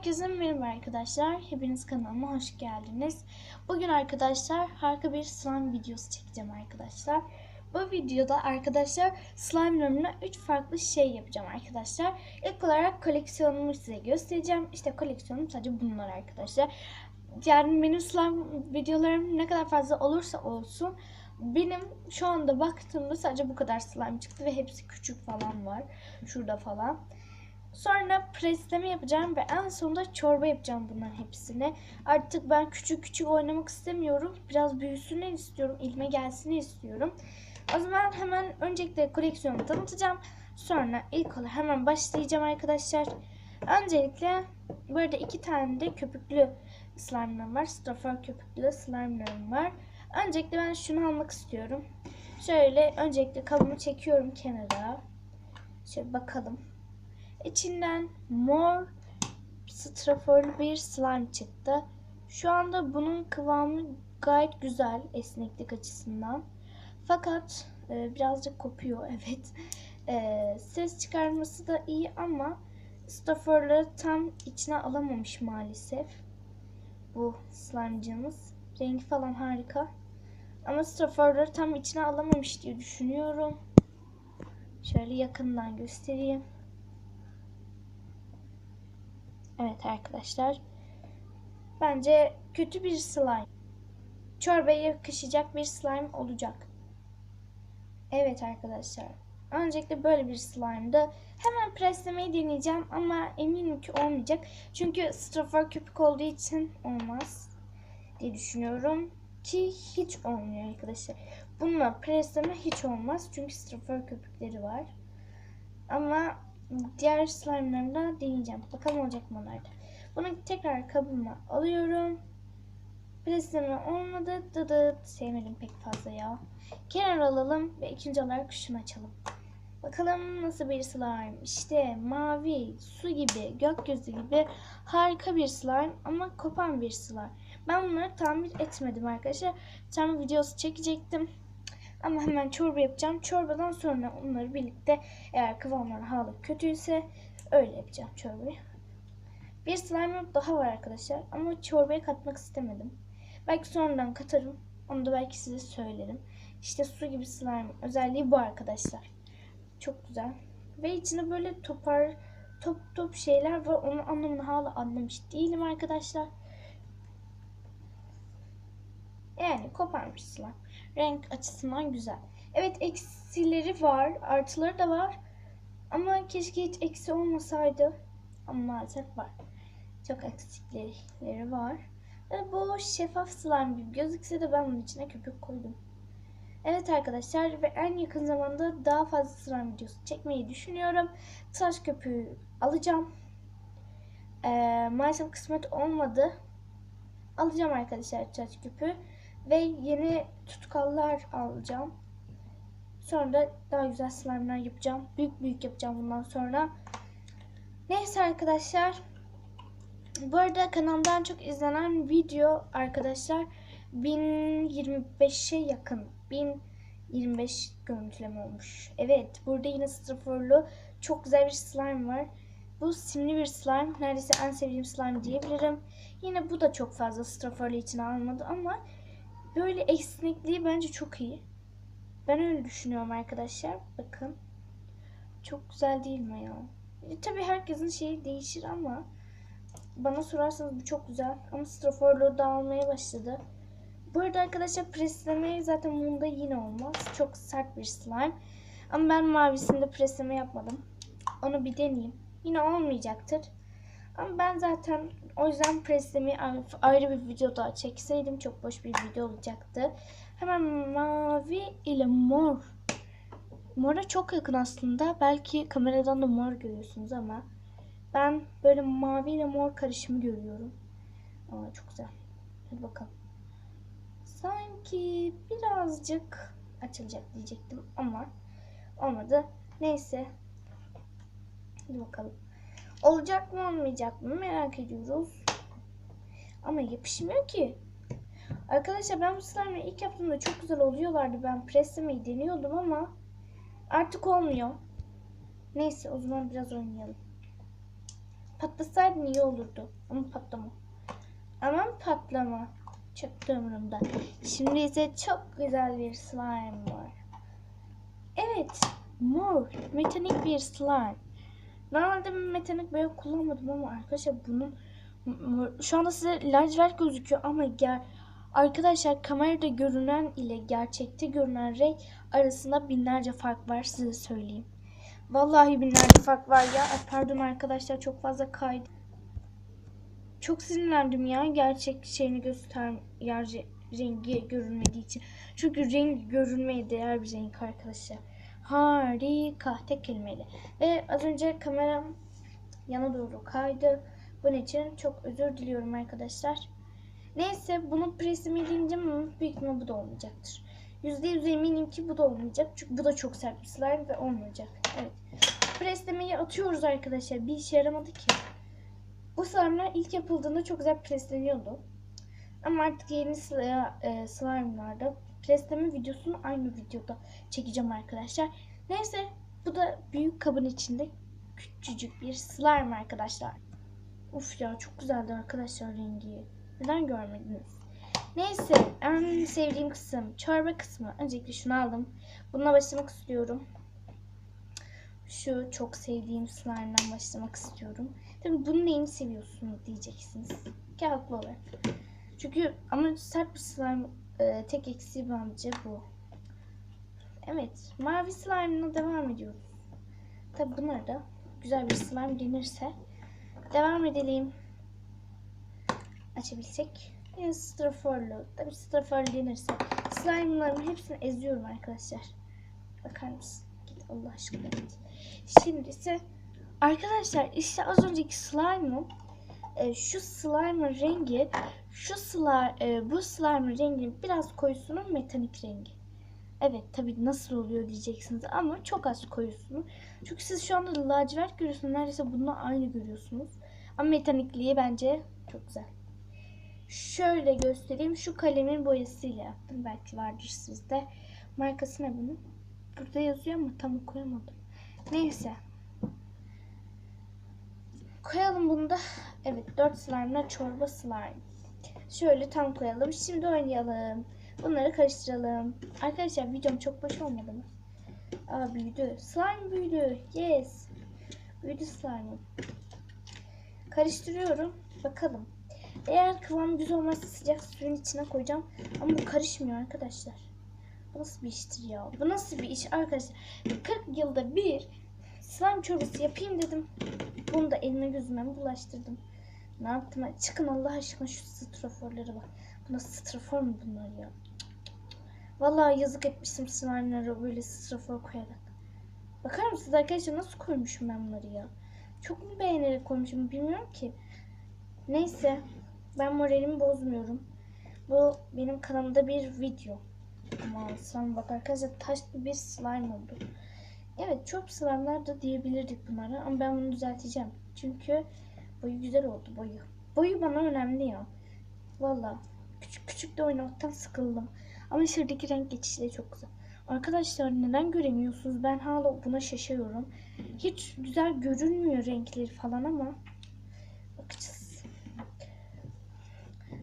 Herkese merhaba arkadaşlar. Hepiniz kanalıma hoş geldiniz. Bugün arkadaşlar harika bir slime videosu çekeceğim arkadaşlar. Bu videoda arkadaşlar slime'larımla 3 farklı şey yapacağım arkadaşlar. İlk olarak koleksiyonumu size göstereceğim. İşte koleksiyonum sadece bunlar arkadaşlar. Yani benim slime videolarım ne kadar fazla olursa olsun benim şu anda baktığımda sadece bu kadar slime çıktı ve hepsi küçük falan var. Şurada falan. Sonra presleme yapacağım ve en sonunda çorba yapacağım bunların hepsini. Artık ben küçük küçük oynamak istemiyorum. Biraz büyüsünü istiyorum. İlme gelsin istiyorum. O zaman hemen öncelikle koleksiyonu tanıtacağım. Sonra ilk olarak hemen başlayacağım arkadaşlar. Öncelikle burada 2 tane de köpüklü slime'larım var. Stafford köpüklü slime'larım var. Öncelikle ben şunu almak istiyorum. Şöyle öncelikle kabımı çekiyorum kenara. Şöyle bakalım. İçinden mor straforlu bir slime çıktı. Şu anda bunun kıvamı gayet güzel esneklik açısından. Fakat birazcık kopuyor, evet. Ses çıkarması da iyi ama straforları tam içine alamamış maalesef. Bu slime'cığımız. Rengi falan harika. Ama straforları tam içine alamamış diye düşünüyorum. Şöyle yakından göstereyim. Evet arkadaşlar. Bence kötü bir slime. Çorbaya yakışacak bir slime olacak. Evet arkadaşlar. Öncelikle böyle bir slime'dı. Hemen preslemeyi deneyeceğim ama eminim ki olmayacak. Çünkü strafor köpük olduğu için olmaz diye düşünüyorum. Ki hiç olmuyor arkadaşlar. Bununla presleme hiç olmaz. Çünkü strafor köpükleri var. Ama diğer slime'larla deneyeceğim. Bakalım olacak mı onlarda. Bunu tekrar kabıma alıyorum. Presleme olmadı. Dıdıt. Sevmedim pek fazla ya. Kenara alalım ve ikinci olarak şunu açalım. Bakalım nasıl bir slime. İşte mavi, su gibi, gökyüzü gibi harika bir slime ama kopan bir slime. Ben bunları tamir etmedim arkadaşlar. Tamir videosu çekecektim. Ama hemen çorba yapacağım. Çorbadan sonra onları birlikte, eğer kıvamları hala kötüyse öyle yapacağım çorbayı. Bir slime daha var arkadaşlar ama çorbaya katmak istemedim. Belki sonradan katarım. Onu da belki size söylerim. İşte su gibi slime özelliği bu arkadaşlar. Çok güzel. Ve içinde böyle top şeyler var. Onun anlamını hala anlamış değilim arkadaşlar. Yani koparmış slime. Renk açısından güzel. Evet, eksileri var. Artıları da var. Ama keşke hiç eksi olmasaydı. Ama maalesef var. Çok eksikleri var. Ve bu şeffaf slime gibi gözükse de ben bunun içine köpük koydum. Evet arkadaşlar, ve en yakın zamanda daha fazla slime videosu çekmeyi düşünüyorum. Tıraş köpüğü alacağım. Maalesef kısmet olmadı. Alacağım arkadaşlar tıraş köpüğü. Ve yeni tutkallar alacağım. Sonra da daha güzel slime'lar yapacağım. Büyük büyük yapacağım bundan sonra. Neyse arkadaşlar. Bu arada kanalımdan çok izlenen video arkadaşlar 1025'e yakın. 1025 görüntüleme olmuş. Evet, burada yine straforlu çok güzel bir slime var. Bu simli bir slime. Neredeyse en sevdiğim slime diyebilirim. Yine bu da çok fazla straforlu için almadı ama böyle esnekliği bence çok iyi. Ben öyle düşünüyorum arkadaşlar. Bakın. Çok güzel değil mi ya? Tabii herkesin şeyi değişir ama bana sorarsanız bu çok güzel. Ama straforluğu dağılmaya başladı. Bu arada arkadaşlar presleme zaten bunda yine olmaz. Çok sert bir slime. Ama ben mavisinde presleme yapmadım. Onu bir deneyeyim. Yine olmayacaktır. Ama ben zaten o yüzden preslemeyi ayrı bir video daha çekseydim çok boş bir video olacaktı. Hemen mavi ile mor. Mora çok yakın aslında. Belki kameradan da mor görüyorsunuz ama ben böyle mavi ile mor karışımı görüyorum. Aa, çok güzel. Hadi bakalım. Sanki birazcık açılacak diyecektim ama olmadı. Neyse. Hadi bakalım. Olacak mı olmayacak mı merak ediyoruz. Ama yapışmıyor ki. Arkadaşlar ben bu slime'ı ilk yaptığımda çok güzel oluyorlardı. Ben preslemeyi deniyordum ama artık olmuyor. Neyse, o zaman biraz oynayalım. Patlasaydın iyi olurdu. Ama patlama. Aman patlama. Çok da umurumda. Şimdi ise çok güzel bir slime var. Evet. Mor. Metanik bir slime. Normalde ben metanik böyle kullanmadım ama arkadaşlar bunun şu anda size lacivert gözüküyor ama arkadaşlar kamerada görünen ile gerçekte görünen renk arasında binlerce fark var, size söyleyeyim. Vallahi binlerce fark var ya. Pardon arkadaşlar, çok fazla kaydı. Çok sinirlendim ya gerçek şeyini rengi görünmediği için. Çünkü rengi görünmeye değer bir renk arkadaşlar. Harika, tek kelimeyle. Ve az önce kameram yana doğru kaydı. Bunun için çok özür diliyorum arkadaşlar. Neyse, bunun presimi deyince büyük ihtimalle bu da olmayacaktır. %100 eminim ki bu da olmayacak. Çünkü bu da çok sert bir slime ve olmayacak. Evet. Preslemeyi atıyoruz arkadaşlar. Bir işe yaramadı ki. Bu slime'lar ilk yapıldığında çok güzel presleniyordu. Ama artık yeni slime'larda presleme videosunu aynı videoda çekeceğim arkadaşlar. Neyse, bu da büyük kabın içinde küçücük bir slime arkadaşlar. Uf ya, çok güzeldi arkadaşlar rengi. Neden görmediniz? Neyse, en sevdiğim kısım çorba kısmı. Öncelikle şunu aldım. Bununla başlamak istiyorum. Şu çok sevdiğim slime'dan başlamak istiyorum. Tabii bunun neyini seviyorsunuz diyeceksiniz. Ki haklı olarak. Çünkü ama sert bir slime, tek eksiği bence bu. Evet, mavi slime'la devam ediyoruz. Tabii bunlar da güzel bir slime denirse devam edelim. Açabilsek. Yine straforlu. Tabii straforlu denirse slime'ların hepsini eziyorum arkadaşlar. Bakar mısın? Git Allah aşkına git. Şimdi ise arkadaşlar işte az önceki slime'ın şu slime'ın rengi bu slime'ın rengi biraz koyusunun metanik rengi. Evet, tabii nasıl oluyor diyeceksiniz ama çok az koyusunu. Çünkü siz şu anda lacivert görüyorsunuz. Neredeyse bununla aynı görüyorsunuz. Ama metanikliği bence çok güzel. Şöyle göstereyim. Şu kalemin boyasıyla yaptım. Belki vardır sizde. Markası ne bunun? Burada yazıyor ama tam koyamadım. Neyse. Koyalım bunu da. Evet, 4 slime'la çorba slime. Şöyle tam koyalım. Şimdi oynayalım. Bunları karıştıralım. Arkadaşlar videom çok boş olmadı mı? Aa, büyüdü. Slime büyüdü. Yes. Büyüdü slime'ım. Karıştırıyorum. Bakalım. Eğer kıvam güzel olmazsa sıcak suyun içine koyacağım. Ama bu karışmıyor arkadaşlar. Bu nasıl bir iştir ya? Bu nasıl bir iş arkadaşlar? 40 yılda bir slime çorbası yapayım dedim. Bunu da elime gözüme bulaştırdım. Ne yaptım? Çıkın Allah aşkına şu straforlara bak. Bu nasıl strafor mu bunlar ya? Vallahi yazık etmişim slime'lara böyle strafor koyarak. Bakar mısınız arkadaşlar, nasıl koymuşum ben bunları ya? Çok mu beğenerek koymuşum bilmiyorum ki. Neyse, ben moralimi bozmuyorum. Bu benim kanalımda bir video. Ama slime bak arkadaşlar, taşlı bir slime oldu. Evet, çok slime'lar da diyebilirdik bunlara ama ben bunu düzelteceğim. Çünkü boyu güzel oldu, boyu. Boyu bana önemli ya. Valla küçük küçük de oynamaktan sıkıldım. Ama şuradaki renk geçişleri çok güzel. Arkadaşlar neden göremiyorsunuz? Ben hala buna şaşıyorum. Hiç güzel görünmüyor renkleri falan ama bakacağız.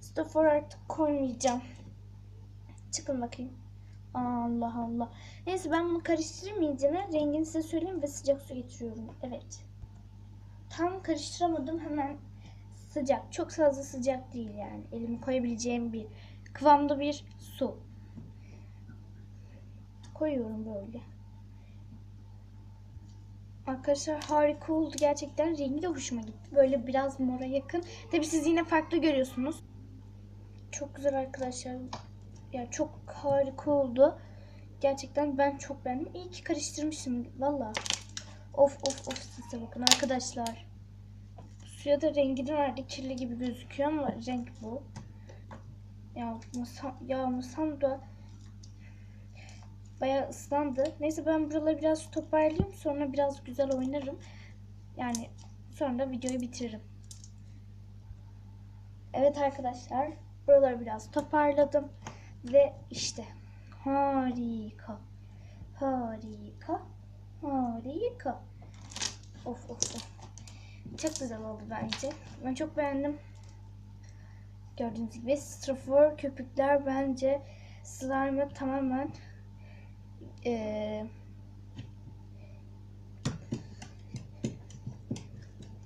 Stoffer artık koymayacağım. Çıkın bakayım. Allah Allah. Neyse, ben bunu karıştırayım iyicene. Rengini size söyleyeyim ve sıcak su getiriyorum. Evet. Tam karıştıramadım, hemen sıcak. Çok fazla sıcak değil yani. Elimi koyabileceğim bir kıvamda bir su. Koyuyorum böyle. Arkadaşlar harika oldu gerçekten. Rengi de hoşuma gitti. Böyle biraz mora yakın. Tabi siz yine farklı görüyorsunuz. Çok güzel arkadaşlar. Ya çok harika oldu. Gerçekten ben çok beğendim. İyi ki karıştırmışım. Valla. Of of of, size bakın arkadaşlar. Suya da rengini verdi. Kirli gibi gözüküyor ama renk bu. Masam da bayağı ıslandı. Neyse, ben buraları biraz toparlayayım. Sonra biraz güzel oynarım. Yani sonra da videoyu bitiririm. Evet arkadaşlar. Buraları biraz toparladım. Ve işte harika. Harika. Harika. Of of of. Çok güzel oldu bence. Ben çok beğendim. Gördüğünüz gibi strafor köpükler bence slime'ı tamamen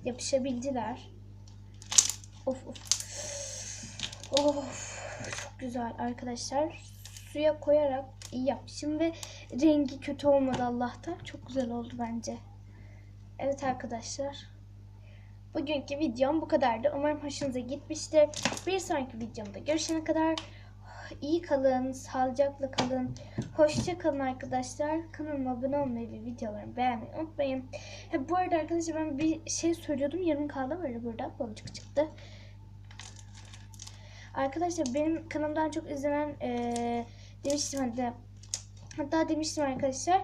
yapışabildiler. Of of. Of. Çok güzel arkadaşlar. Suya koyarak iyi yapmışım ve rengi kötü olmadı Allah'tan. Çok güzel oldu bence. Evet arkadaşlar. Bugünkü videom bu kadardı. Umarım hoşunuza gitmiştir. Bir sonraki videomda görüşene kadar iyi kalın, sağlıcakla kalın. Hoşça kalın arkadaşlar. Kanalıma abone olmayı ve videolarımı beğenmeyi unutmayın. Bu arada arkadaşlar ben bir şey söylüyordum. Yarım kaldı böyle burada. Balıcık çıktı. Arkadaşlar benim kanalımdan çok izlenen demiştim arkadaşlar.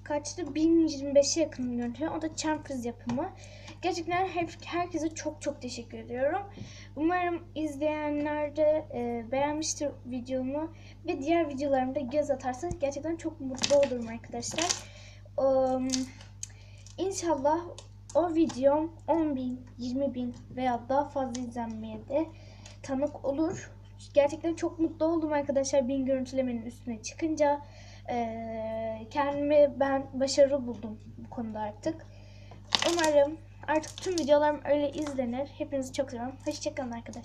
Kaçtı? 1025'e yakın görüntü. O da Champions yapımı. Gerçekten herkese çok teşekkür ediyorum. Umarım izleyenler de beğenmiştir videomu ve diğer videolarımda göz atarsanız gerçekten çok mutlu olurum arkadaşlar. İnşallah o videom 10.000, 20.000 veya daha fazla izlenmeye de tanık olur. Gerçekten çok mutlu oldum arkadaşlar 1000 görüntülemenin üstüne çıkınca. Kendimi ben başarılı buldum bu konuda artık. Umarım artık tüm videolarım öyle izlenir. Hepinizi çok seviyorum. Hoşçakalın arkadaşlar.